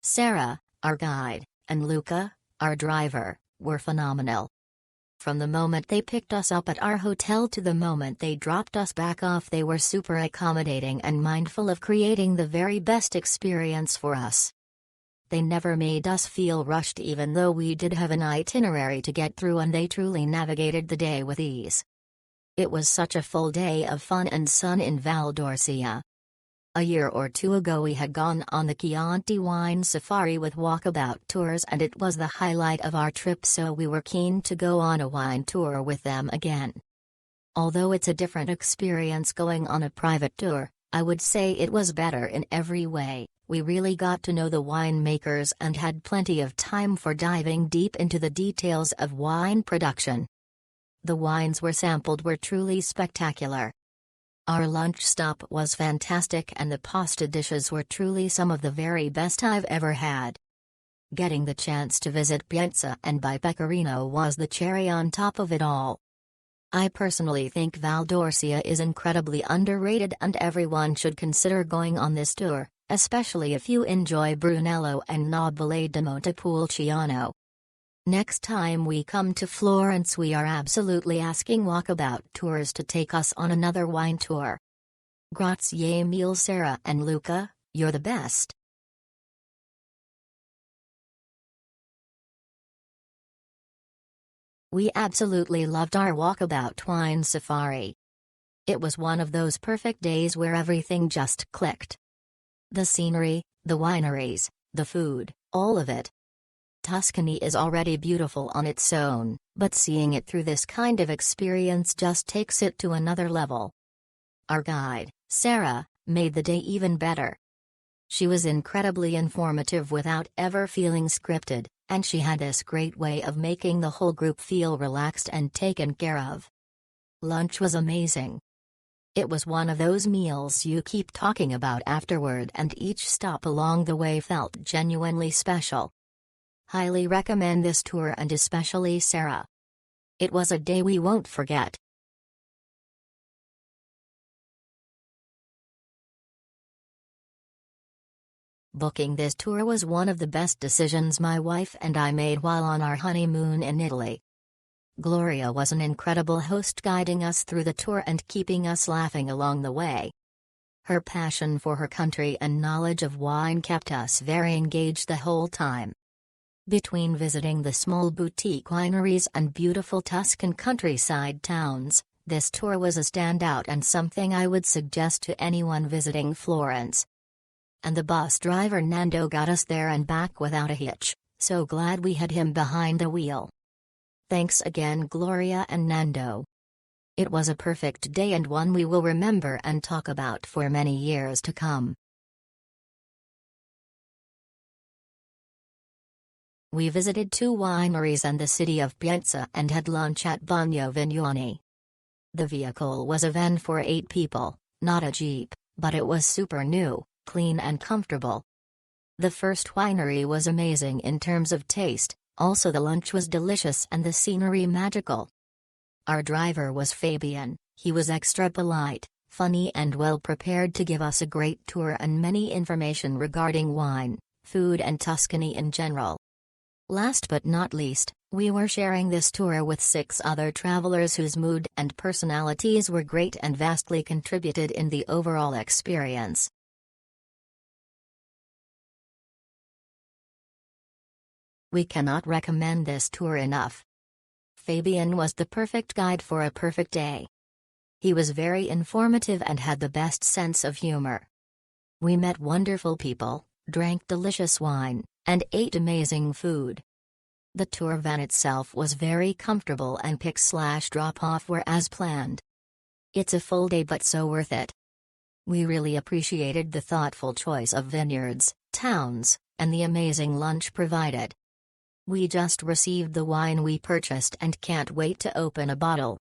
Sarah, our guide, and Luca, our driver, were phenomenal. From the moment they picked us up at our hotel to the moment they dropped us back off, they were super accommodating and mindful of creating the very best experience for us. They never made us feel rushed even though we did have an itinerary to get through, and they truly navigated the day with ease. It was such a full day of fun and sun in Val d'Orcia. A year or two ago we had gone on the Chianti wine safari with walkabout tours, and it was the highlight of our trip, so we were keen to go on a wine tour with them again. Although it's a different experience going on a private tour, I would say it was better in every way. We really got to know the winemakers and had plenty of time for diving deep into the details of wine production. The wines were sampled were truly spectacular. Our lunch stop was fantastic, and the pasta dishes were truly some of the very best I've ever had. Getting the chance to visit Pienza and buy Pecorino was the cherry on top of it all. I personally think Val d'Orcia is incredibly underrated, and everyone should consider going on this tour, especially if you enjoy Brunello and Nobile di Montepulciano. Next time we come to Florence, we are absolutely asking Walkabout Tours to take us on another wine tour. Grazie mille Sarah and Luca, you're the best. We absolutely loved our Walkabout wine safari. It was one of those perfect days where everything just clicked. The scenery, the wineries, the food, all of it. Tuscany is already beautiful on its own, but seeing it through this kind of experience just takes it to another level. Our guide, Sarah, made the day even better. She was incredibly informative without ever feeling scripted, and she had this great way of making the whole group feel relaxed and taken care of. Lunch was amazing. It was one of those meals you keep talking about afterward, and each stop along the way felt genuinely special. Highly recommend this tour, and especially Sarah. It was a day we won't forget. Booking this tour was one of the best decisions my wife and I made while on our honeymoon in Italy. Gloria was an incredible host, guiding us through the tour and keeping us laughing along the way. Her passion for her country and knowledge of wine kept us very engaged the whole time. Between visiting the small boutique wineries and beautiful Tuscan countryside towns, this tour was a standout and something I would suggest to anyone visiting Florence. And the bus driver Nando got us there and back without a hitch, so glad we had him behind the wheel. Thanks again, Gloria and Nando. It was a perfect day and one we will remember and talk about for many years to come. We visited 2 wineries and the city of Pienza and had lunch at Bagno Vignoni. The vehicle was a van for 8 people, not a jeep, but it was super new, clean and comfortable. The first winery was amazing in terms of taste, also the lunch was delicious and the scenery magical. Our driver was Fabian. He was extra polite, funny and well prepared to give us a great tour and many information regarding wine, food and Tuscany in general. Last but not least, we were sharing this tour with 6 other travelers whose mood and personalities were great and vastly contributed in the overall experience. We cannot recommend this tour enough. Fabian was the perfect guide for a perfect day. He was very informative and had the best sense of humor. We met wonderful people, drank delicious wine, and ate amazing food. The tour van itself was very comfortable and pick/drop-off were as planned. It's a full day but so worth it. We really appreciated the thoughtful choice of vineyards, towns, and the amazing lunch provided. We just received the wine we purchased and can't wait to open a bottle.